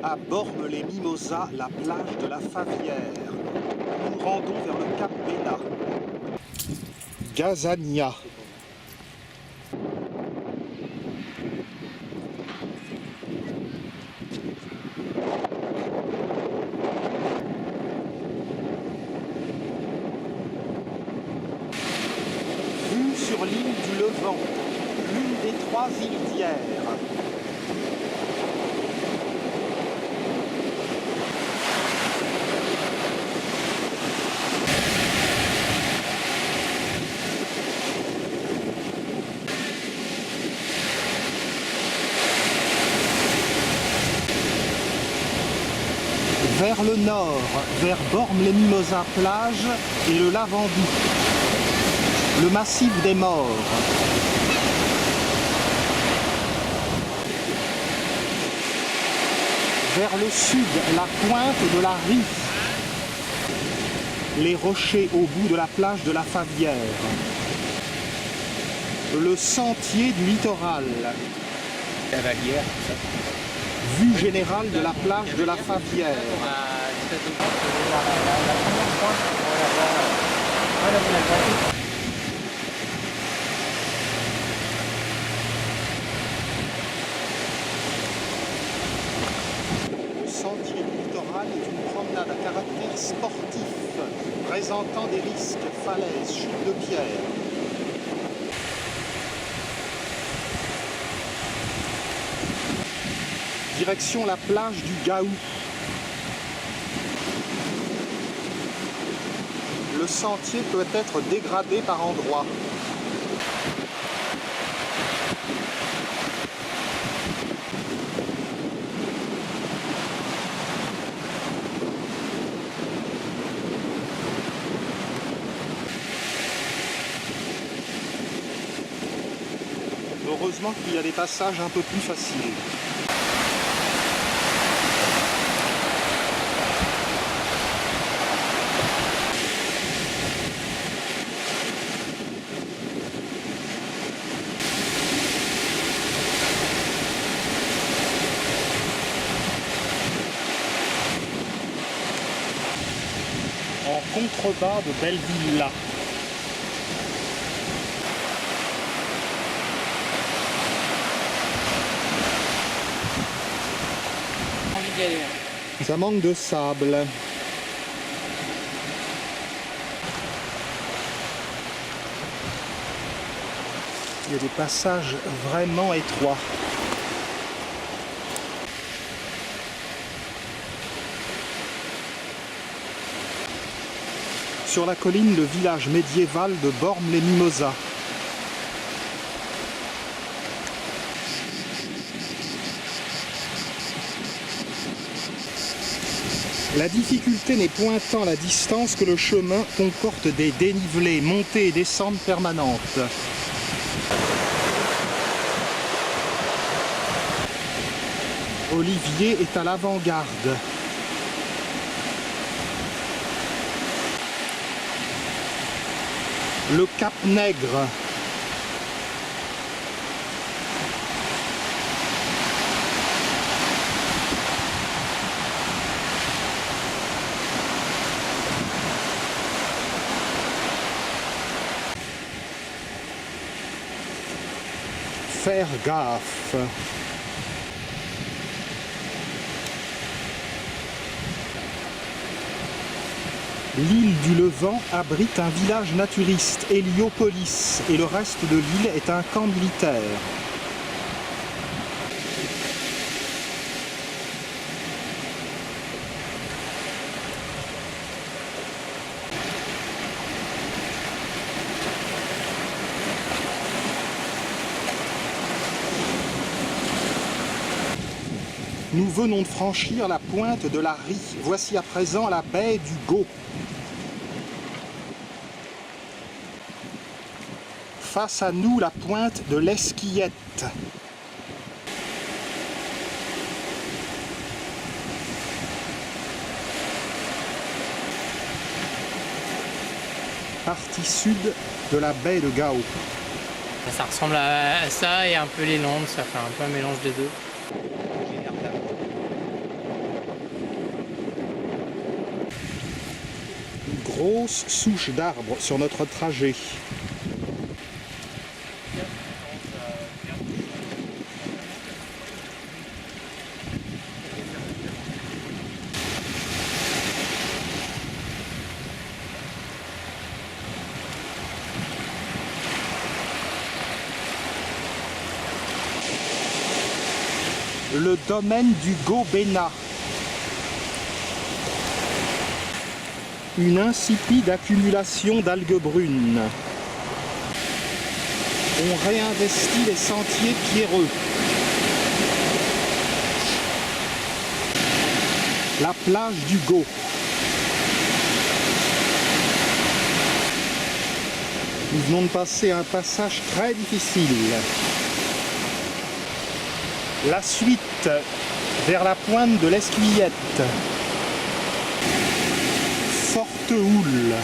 À Bormes-les-Mimosas, la plage de la Favière. Nous rendons vers le Cap Bénat. Gazania. Vue sur l'île du Levant, l'une des 3 îles d'Hyères. Vers le nord, vers Bormes-les-Mimosas plage et le Lavandou. Le massif des Morts. Vers le sud, la pointe de la Rif. Les rochers au bout de la plage de la Favière. Le sentier du littoral. Cavalière. Vue générale de la plage de la Favière. Le sentier du littoral est une promenade à caractère sportif, présentant des risques, falaises, chutes de pierre. Direction la plage du Gaou. Le sentier peut être dégradé par endroits. Heureusement qu'il y a des passages un peu plus faciles. En contrebas de Belleville-là. Ça manque de sable. Il y a des passages vraiment étroits. Sur la colline, le village médiéval de Bormes-les-Mimosas. La difficulté n'est point tant la distance que le chemin comporte des dénivelés, montées et descentes permanentes. Olivier est à l'avant-garde. Le Cap Nègre. Faire gaffe. L'île du Levant abrite un village naturiste, Héliopolis, et le reste de l'île est un camp militaire. Nous venons de franchir la pointe de la Rie. Voici à présent la baie du Gau. Face à nous, la pointe de l'Esquillette. Partie sud de la baie de Gao. Ça ressemble à ça et un peu les Landes, ça fait un peu un mélange des deux. grosses souches d'arbres sur notre trajet. Le domaine du Gobena. Une insipide accumulation d'algues brunes. On réinvestit les sentiers pierreux. La plage du Go. Nous venons de passer un passage très difficile. La suite vers la pointe de l'Esquillette. Forte houle.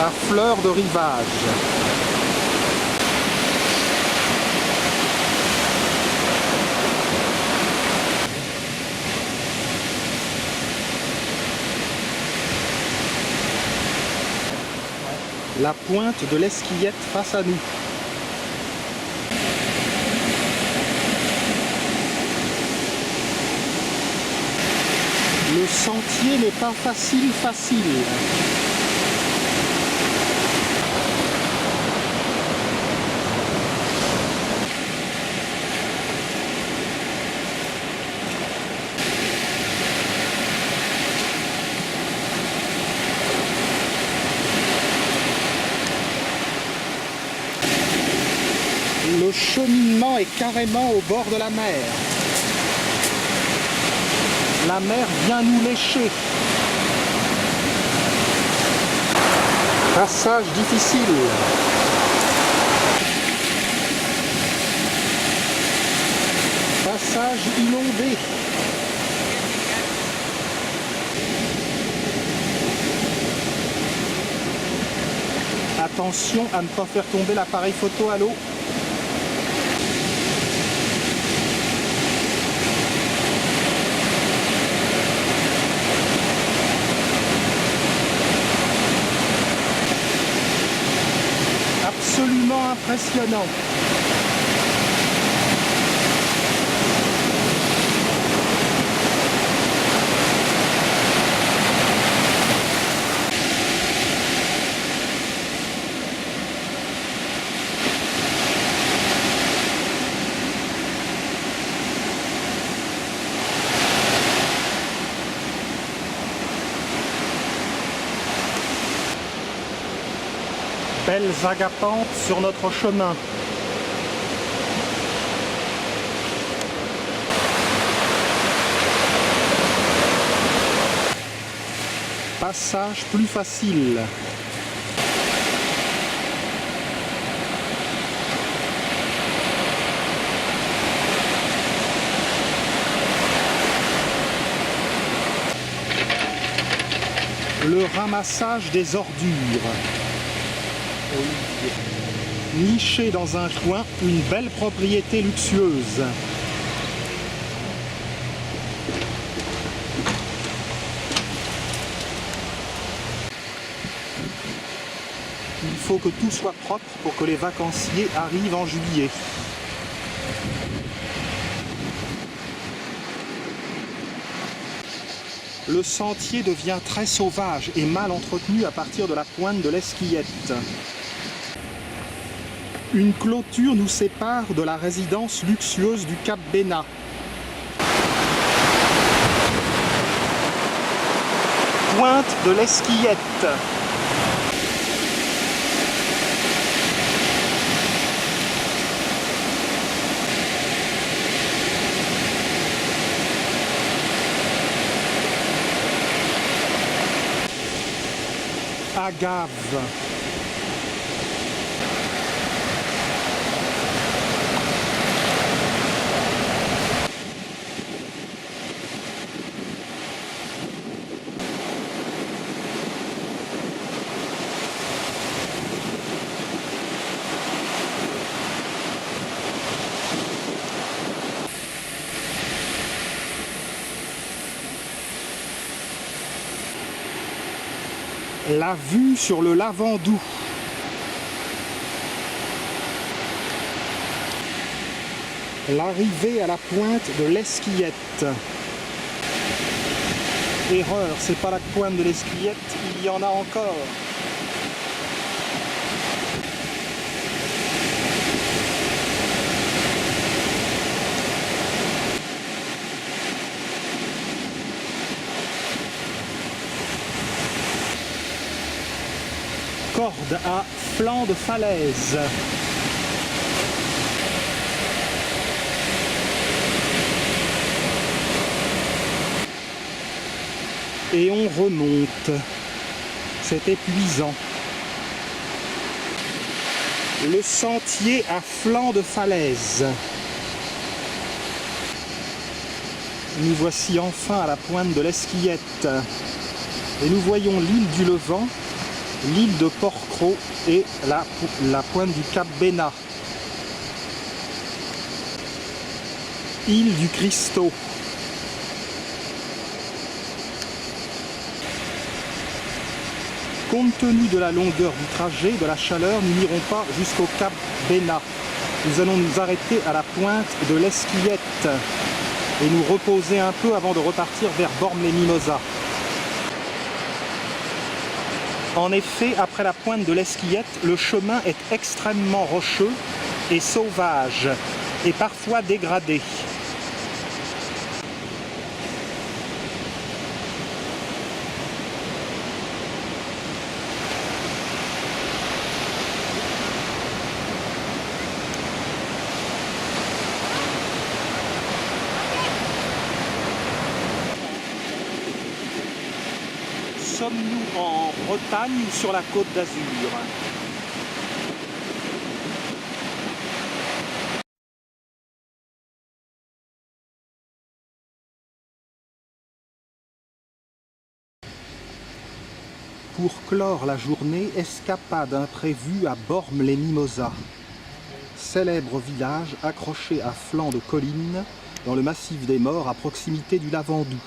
À fleur de rivage. La pointe de l'Esquillette face à nous. Le sentier n'est pas facile. Le cheminement est carrément au bord de la mer. La mer vient nous lécher. Passage difficile. Passage inondé. Attention à ne pas faire tomber l'appareil photo à l'eau. Absolument impressionnant. Belles agapantes sur notre chemin. Passage plus facile. Le ramassage des ordures. Niché dans un coin, une belle propriété luxueuse. Il faut que tout soit propre pour que les vacanciers arrivent en juillet. Le sentier devient très sauvage et mal entretenu à partir de la pointe de l'Esquillette. Une clôture nous sépare de la résidence luxueuse du Cap Bénat. Pointe de l'Esquillette. Agave. La vue sur le Lavandou. L'arrivée à la pointe de l'Esquillette. Erreur, c'est pas la pointe de l'Esquillette, il y en a encore. Corde à flanc de falaise. Et on remonte. C'est épuisant. Le sentier à flanc de falaise. Nous voici enfin à la pointe de l'Esquillette. Et nous voyons l'île du Levant, l'île de Port-Cros et la pointe du Cap Bénat. Île du Christo. Compte tenu de la longueur du trajet, de la chaleur, nous n'irons pas jusqu'au Cap Bénat. Nous allons nous arrêter à la pointe de l'Esquillette et nous reposer un peu avant de repartir vers Bormes-les-Mimosas. En effet, après la pointe de l'Esquillette, le chemin est extrêmement rocheux et sauvage, et parfois dégradé. Sommes-nous en Bretagne ou sur la Côte d'Azur? Pour clore la journée, escapade imprévue à Bormes-les-Mimosas. Célèbre village accroché à flanc de colline dans le massif des Morts à proximité du Lavandou.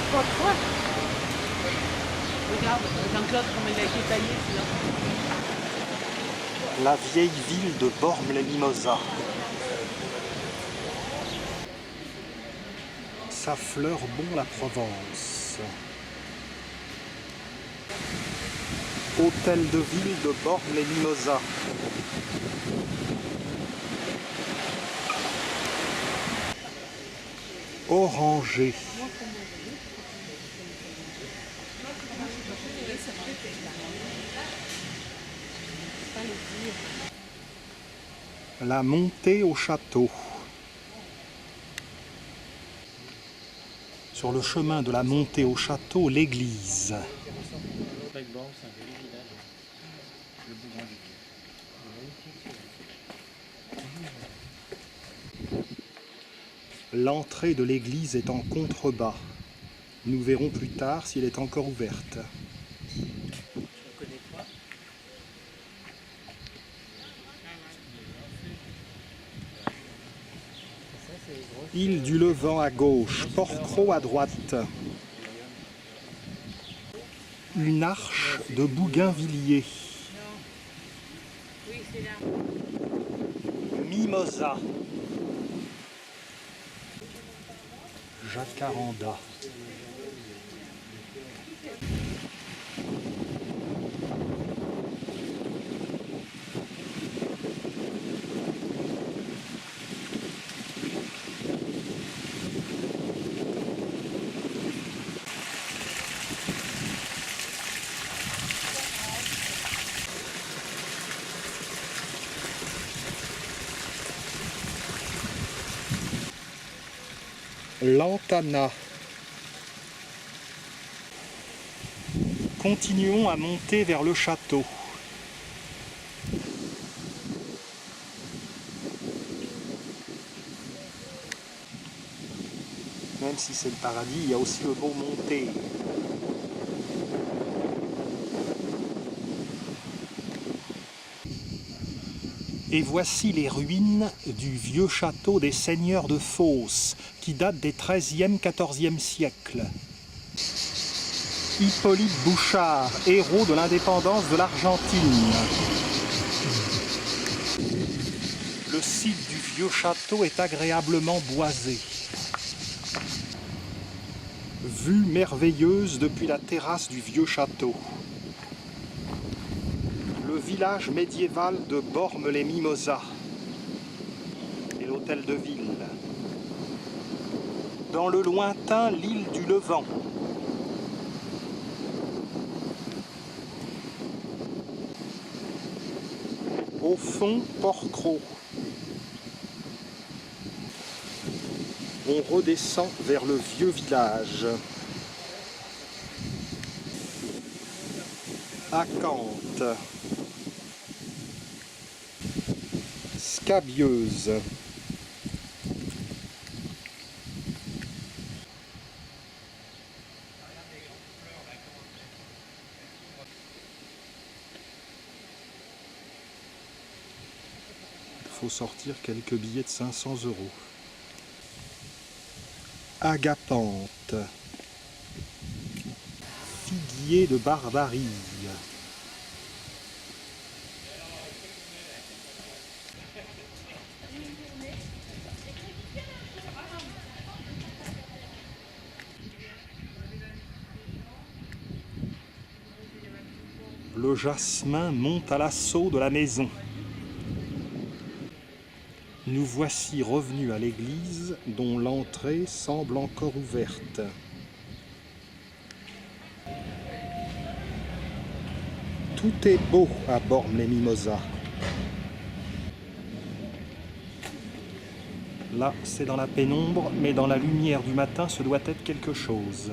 Pourquoi? Regarde, Jean-Claude, comme il a été taillé, celui-là. La vieille ville de Bormes-les-Mimosas. Ça fleure bon la Provence. Hôtel de ville de Bormes-les-Mimosas. Orangé. La montée au château. Sur le chemin de la montée au château, l'église. L'entrée de l'église est en contrebas. Nous verrons plus tard si elle est encore ouverte. Île du Levant à gauche, Port-Cros à droite. Une arche de Bougainvilliers. c'est là. Mimosa. Jacaranda. Lantana. Continuons à monter vers le château. Même si c'est le paradis, il y a aussi le mot monter. Et voici les ruines du vieux château des seigneurs de Fos, qui date des XIIIe, XIVe siècles. Hippolyte Bouchard, héros de l'indépendance de l'Argentine. Le site du vieux château est agréablement boisé. Vue merveilleuse depuis la terrasse du vieux château. Le village médiéval de Bormes-les-Mimosas et l'hôtel de ville. Dans le lointain, l'île du Levant. Au fond, Port-Cros. On redescend vers le vieux village. Acanthe. Scabieuse. Il faut sortir quelques billets de 500 €. Agapante. Figuier de Barbarie. Le jasmin monte à l'assaut de la maison. Nous voici revenus à l'église dont l'entrée semble encore ouverte. Tout est beau à Bormes-les-Mimosas. Là, c'est dans la pénombre, mais dans la lumière du matin, ce doit être quelque chose.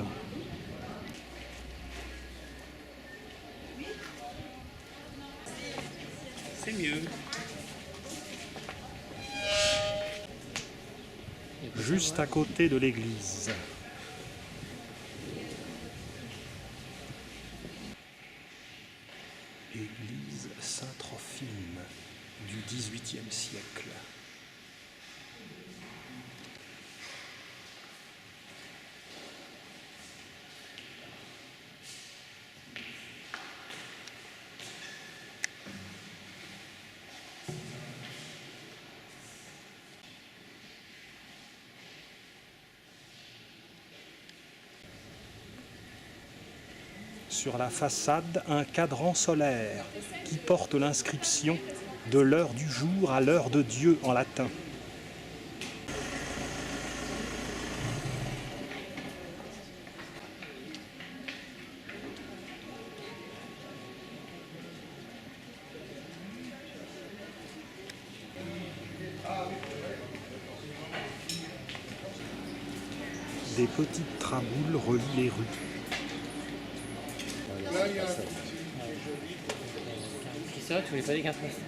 C'est mieux. Juste à côté de l'église. Église Saint-Trophime du XVIIIe siècle. Sur la façade, un cadran solaire qui porte l'inscription « De l'heure du jour à l'heure de Dieu » en latin. Des petites traboules relient les rues. C'est ça, tu voulais pas des cartes postales.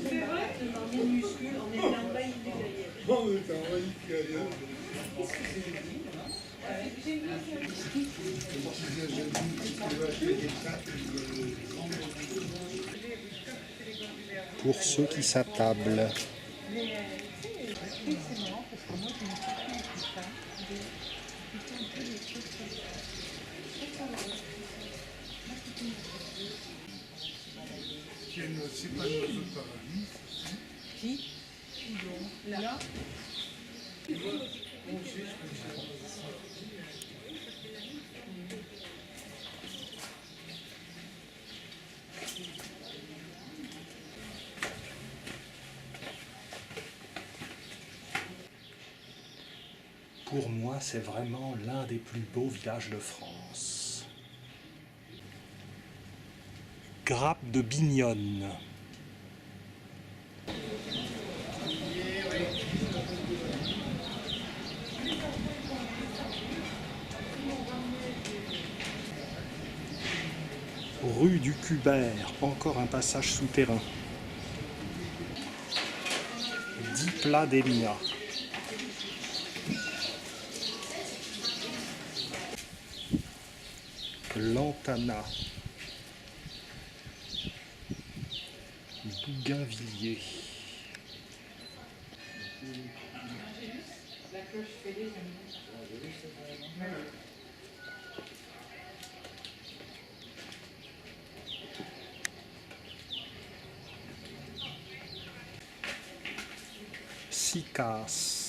C'est vrai, on est minuscule, on est envahi d'ailleurs. On est envahi d'ailleurs. pour ceux qui s'attablent. C'est pas l'oiseau de paradis. Qui? Là. Pour moi, c'est vraiment l'un des plus beaux villages de France. Grappe de Bignone. Rue du Cubert, encore un passage souterrain. 10 plats d'Emia. Lantana. Bougainvilliers. Sicas.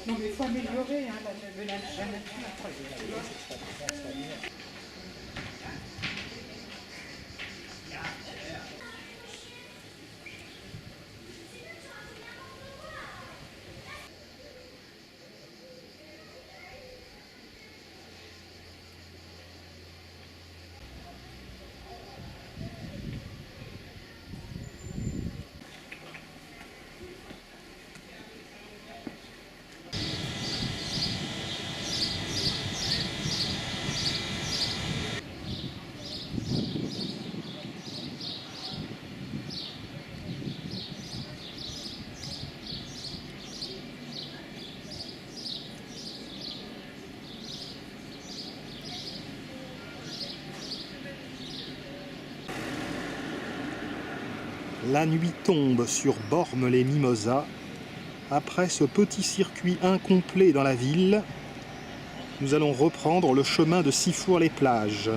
Non mais il faut améliorer hein, la nature. La nuit tombe sur Bormes-les-Mimosas. Après ce petit circuit incomplet dans la ville, nous allons reprendre le chemin de Sifour-les-Plages.